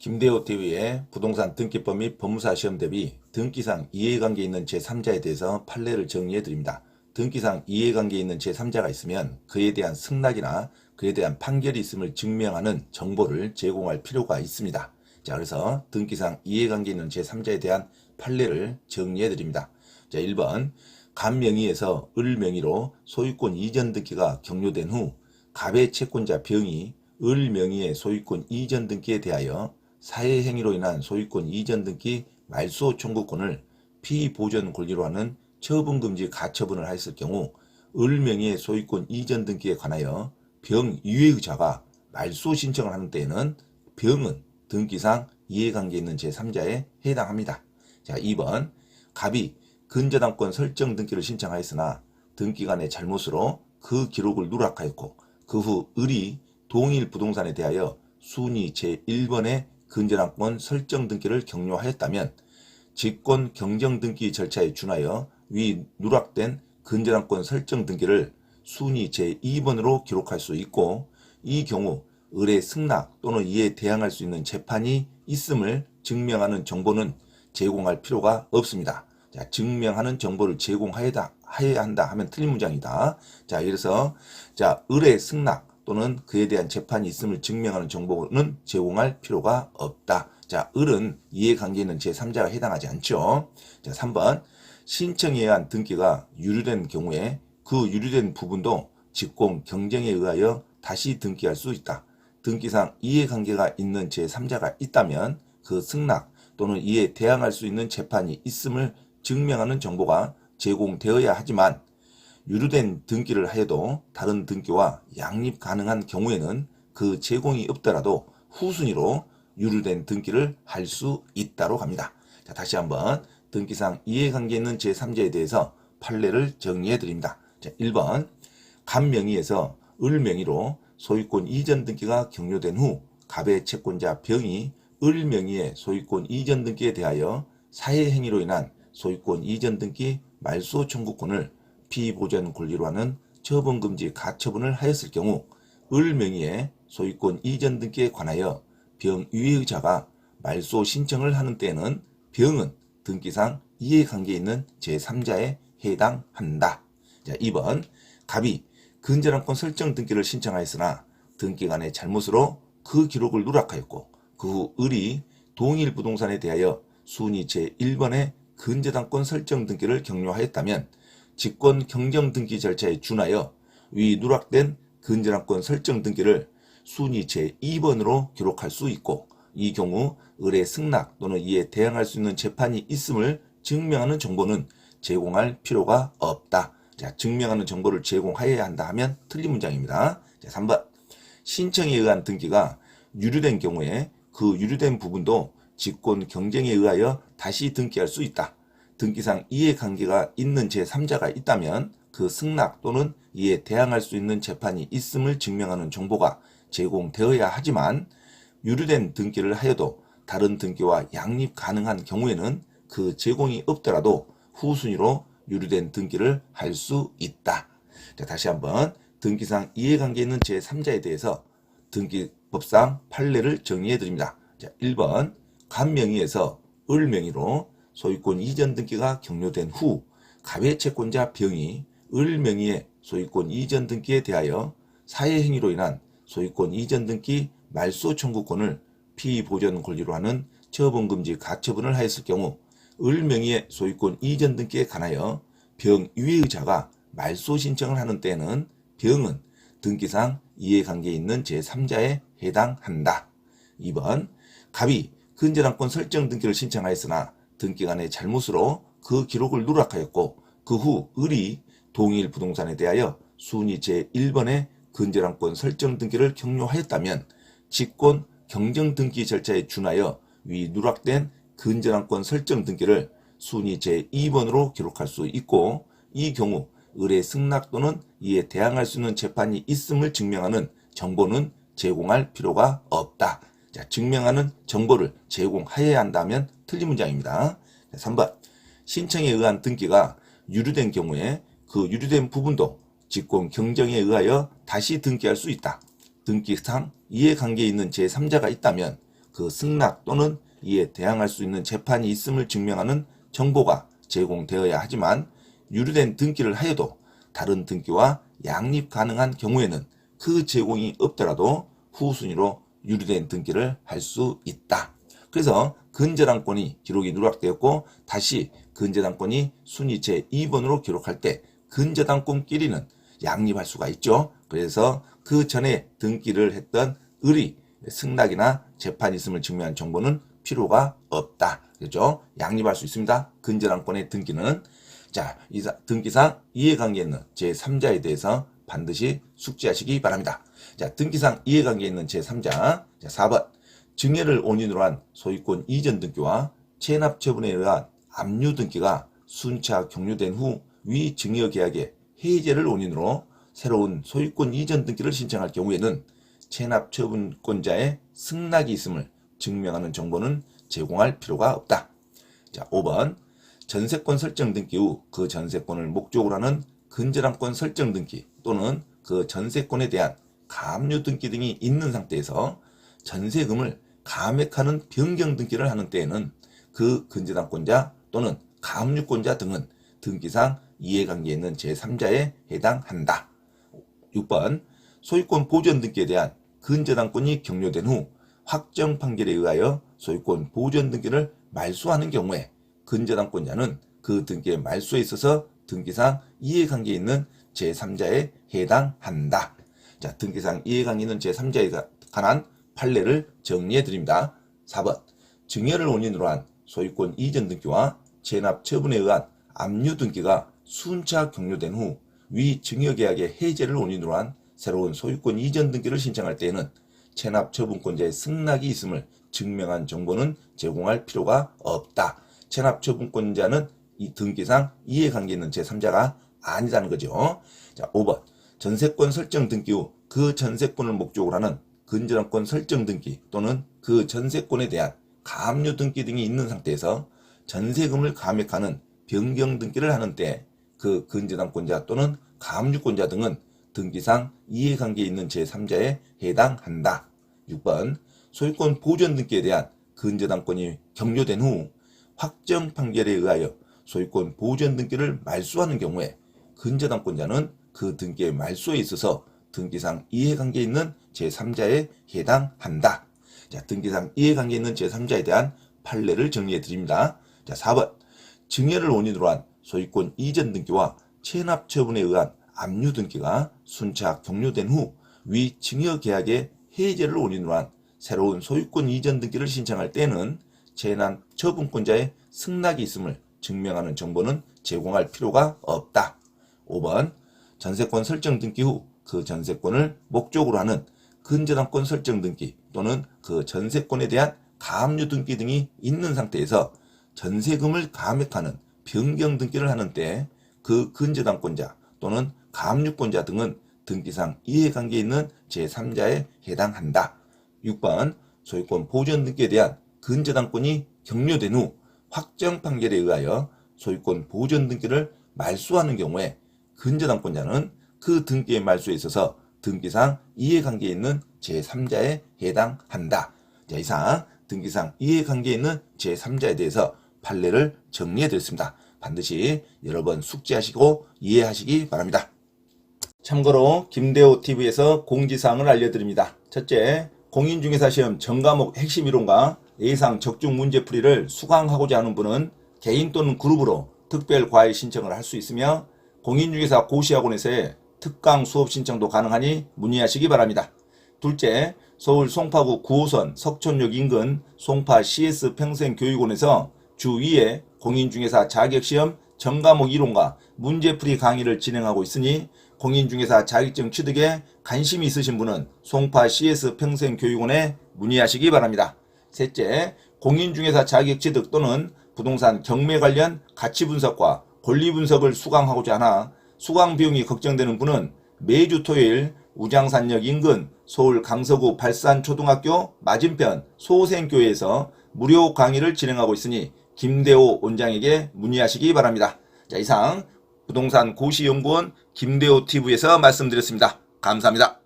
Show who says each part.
Speaker 1: 김대호 TV의 부동산 등기법 및 법무사 시험 대비 등기상 이해관계 있는 제3자에 대해서 판례를 정리해 드립니다. 등기상 이해관계 있는 제3자가 있으면 그에 대한 승낙이나 그에 대한 판결이 있음을 증명하는 정보를 제공할 필요가 있습니다. 자, 그래서 등기상 이해관계 있는 제3자에 대한 판례를 정리해 드립니다. 자, 1번 간 명의에서 을 명의로 소유권 이전 등기가 격려된 후 갑의 채권자 병이 을 명의의 소유권 이전 등기에 대하여 사회 행위로 인한 소유권 이전 등기 말소 청구권을 피보전 권리로 하는 처분금지 가처분을 하였을 경우 을 명의의 소유권 이전 등기에 관하여 병 유해의자가 말소 신청을 하는 때에는 병은 등기상 이해관계 있는 제3자에 해당합니다. 자, 2번 갑이 근저당권 설정 등기를 신청하였으나 등기관의 잘못으로 그 기록을 누락하였고 그 후 을이 동일 부동산에 대하여 순위 제1번의 근저당권 설정 등기를 격려하였다면 직권 경정 등기 절차에 준하여 위 누락된 근저당권 설정 등기를 순위 제2번으로 기록할 수 있고 이 경우 을의 승낙 또는 이에 대항할 수 있는 재판이 있음을 증명하는 정보는 제공할 필요가 없습니다. 자, 증명하는 정보를 제공해야 한다 하면 틀린 문장이다. 자, 그래서 을의 승낙 또는 그에 대한 재판이 있음을 증명하는 정보는 제공할 필요가 없다. 자, 을은 이해관계 있는 제3자가 해당하지 않죠. 자, 3번 신청에 의한 등기가 유류된 경우에 그 유류된 부분도 직공 경쟁에 의하여 다시 등기할 수 있다. 등기상 이해관계가 있는 제3자가 있다면 그 승낙 또는 이에 대항할 수 있는 재판이 있음을 증명하는 정보가 제공되어야 하지만 유류된 등기를 하여도 다른 등기와 양립 가능한 경우에는 그 제공이 없더라도 후순위로 유류된 등기를 할 수 있다로 갑니다. 자, 다시 한번 등기상 이해관계 있는 제3자에 대해서 판례를 정리해 드립니다. 자, 1번 갑 명의에서 을 명의로 소유권 이전 등기가 격려된 후 갑의 채권자 병이 을 명의의 소유권 이전 등기에 대하여 사회 행위로 인한 소유권 이전 등기 말소 청구권을 피보전 권리로 하는 처분금지 가처분을 하였을 경우 을 명의의 소유권 이전 등기에 관하여 병 유해의자가 말소 신청을 하는 때에는 병은 등기상 이해관계 있는 제3자에 해당한다. 자, 2번 갑이 근저당권 설정 등기를 신청하였으나 등기관의 잘못으로 그 기록을 누락하였고 그 후 을이 동일 부동산에 대하여 순위 제1번의 근저당권 설정 등기를 격려하였다면 직권 경정 등기 절차에 준하여 위 누락된 근저당권 설정 등기를 순위 제2번으로 기록할 수 있고 이 경우 을의 승낙 또는 이에 대항할 수 있는 재판이 있음을 증명하는 정보는 제공할 필요가 없다. 자, 증명하는 정보를 제공하여야 한다 하면 틀린 문장입니다. 자, 3번 신청에 의한 등기가 유류된 경우에 그 유류된 부분도 직권 경쟁에 의하여 다시 등기할 수 있다. 등기상 이해관계가 있는 제3자가 있다면 그 승낙 또는 이에 대항할 수 있는 재판이 있음을 증명하는 정보가 제공되어야 하지만 유류된 등기를 하여도 다른 등기와 양립 가능한 경우에는 그 제공이 없더라도 후순위로 유류된 등기를 할 수 있다. 자, 다시 한번 등기상 이해관계 있는 제3자에 대해서 등기법상 판례를 정리해 드립니다. 자, 1번 간 명의에서 을 명의로 소유권 이전 등기가 격려된 후 갑의 채권자 병이 을 명의의 소유권 이전 등기에 대하여 사회 행위로 인한 소유권 이전 등기 말소 청구권을 피보전 권리로 하는 처분금지 가처분을 하였을 경우 을 명의의 소유권 이전 등기에 관하여 병 유해의자가 말소 신청을 하는 때에는 병은 등기상 이해관계 있는 제3자에 해당한다. 2번 갑이 근저당권 설정 등기를 신청하였으나 등기관의 잘못으로 그 기록을 누락하였고 그 후 을이 동일 부동산에 대하여 순위 제1번의 근저당권 설정 등기를 격려하였다면 직권 경정 등기 절차에 준하여 위 누락된 근저당권 설정 등기를 순위 제2번으로 기록할 수 있고 이 경우 을의 승낙 또는 이에 대항할 수 있는 재판이 있음을 증명하는 정보는 제공할 필요가 없다. 자, 증명하는 정보를 제공하여야 한다면 틀린 문장입니다. 3번 신청에 의한 등기가 유류된 경우에 그 유류된 부분도 직권 경정에 의하여 다시 등기할 수 있다. 등기상 이해관계에 있는 제3자가 있다면 그 승낙 또는 이에 대항할 수 있는 재판이 있음을 증명하는 정보가 제공되어야 하지만 유료된 등기를 하여도 다른 등기와 양립 가능한 경우에는 그 제공이 없더라도 후순위로 유료된 등기를 할 수 있다. 그래서 근저당권이 기록이 누락되었고 다시 근저당권이 순위 제2번으로 기록할 때 근저당권끼리는 양립할 수가 있죠. 그래서 그 전에 등기를 했던 을이 승낙이나 재판이 있음을 증명한 정보는 필요가 없다. 그렇죠? 양립할 수 있습니다. 근저당권의 등기는. 자, 등기상 이해관계 있는 제3자에 대해서 반드시 숙지하시기 바랍니다. 자, 등기상 이해관계 있는 제3자. 자, 4번. 증여를 원인으로 한 소유권 이전 등기와 체납 처분에 의한 압류 등기가 순차 격려된 후 위 증여 계약의 해제를 원인으로 새로운 소유권 이전 등기를 신청할 경우에는 체납 처분권자의 승낙이 있음을 증명하는 정보는 제공할 필요가 없다. 자, 5번. 전세권 설정 등기 후 그 전세권을 목적으로 하는 근저당권 설정 등기 또는 그 전세권에 대한 가압류 등기 등이 있는 상태에서 전세금을 감액하는 변경 등기를 하는 때에는 그 근저당권자 또는 가압류권자 등은 등기상 이해관계에 있는 제3자에 해당한다. 6번. 소유권 보전 등기에 대한 근저당권이 격려된 후 확정 판결에 의하여 소유권 보전 등기를 말소하는 경우에 근저당권자는 그 등기의 말소에 있어서 등기상 이해관계에 있는 제3자에 해당한다. 자, 등기상 이해관계 있는 제3자에 관한 판례를 정리해 드립니다. 4번. 증여를 원인으로 한 소유권 이전 등기와 체납 처분에 의한 압류 등기가 순차 격려된 후 위 증여계약의 해제를 원인으로 한 새로운 소유권 이전 등기를 신청할 때에는 체납 처분권자의 승낙이 있음을 증명한 정보는 제공할 필요가 없다. 체납 처분권자는 이 등기상 이해관계 있는 제3자가 아니라는 거죠. 자, 5번. 전세권 설정 등기 후 그 전세권을 목적으로 하는 근저당권 설정 등기 또는 그 전세권에 대한 가압류 등기 등이 있는 상태에서 전세금을 감액하는 변경 등기를 하는 때 그 근저당권자 또는 가압류권자 등은 등기상 이해관계에 있는 제3자에 해당한다. 6번. 소유권 보전 등기에 대한 근저당권이 격려된 후 확정 판결에 의하여 소유권 보전 등기를 말소하는 경우에 근저당권자는 그 등기의 말소에 있어서 등기상 이해관계에 있는 제3자에 해당한다. 자, 등기상 이해관계에 있는 제3자에 대한 판례를 정리해 드립니다. 자, 4번. 증여를 원인으로 한 소유권 이전 등기와 체납 처분에 의한 압류 등기가 순차 격려된 후 위 증여 계약의 해제를 원인으로 한 새로운 소유권 이전 등기를 신청할 때는 체납 처분권자의 승낙이 있음을 증명하는 정보는 제공할 필요가 없다. 5번. 전세권 설정 등기 후 그 전세권을 목적으로 하는 근저당권 설정 등기 또는 그 전세권에 대한 가압류 등기 등이 있는 상태에서 전세금을 감액하는 변경 등기를 하는 때 그 근저당권자 또는 가압류권자 등은 등기상 이해관계에 있는 제3자에 해당한다. 6번. 소유권 보전 등기에 대한 근저당권이 격려된 후 확정 판결에 의하여 소유권 보전 등기를 말소하는 경우에 근저당권자는 그 등기의 말소에 있어서 등기상 이해관계에 있는 제3자에 해당한다. 자, 이상 등기상 이해관계에 있는 제3자에 대해서 판례를 정리해 드렸습니다. 반드시 여러 번 숙지하시고 이해하시기 바랍니다. 참고로 김대호TV에서 공지사항을 알려드립니다. 첫째, 공인중개사 시험 전과목 핵심 이론과 예상 적중 문제풀이를 수강하고자 하는 분은 개인 또는 그룹으로 특별 과외 신청을 할 수 있으며 공인중개사 고시학원에서의 특강 수업 신청도 가능하니 문의하시기 바랍니다. 둘째, 서울 송파구 9호선 석촌역 인근 송파 CS 평생교육원에서 주 2회 공인중개사 자격시험 전과목 이론과 문제풀이 강의를 진행하고 있으니 공인중개사 자격증 취득에 관심이 있으신 분은 송파 CS 평생교육원에 문의하시기 바랍니다. 셋째, 공인중개사 자격 취득 또는 부동산 경매 관련 가치분석과 권리분석을 수강하고자 하나 수강 비용이 걱정되는 분은 매주 토요일 우장산역 인근 서울 강서구 발산초등학교 맞은편 소생교회에서 무료 강의를 진행하고 있으니 김대호 원장에게 문의하시기 바랍니다. 자, 이상 부동산 고시연구원 김대호TV에서 말씀드렸습니다. 감사합니다.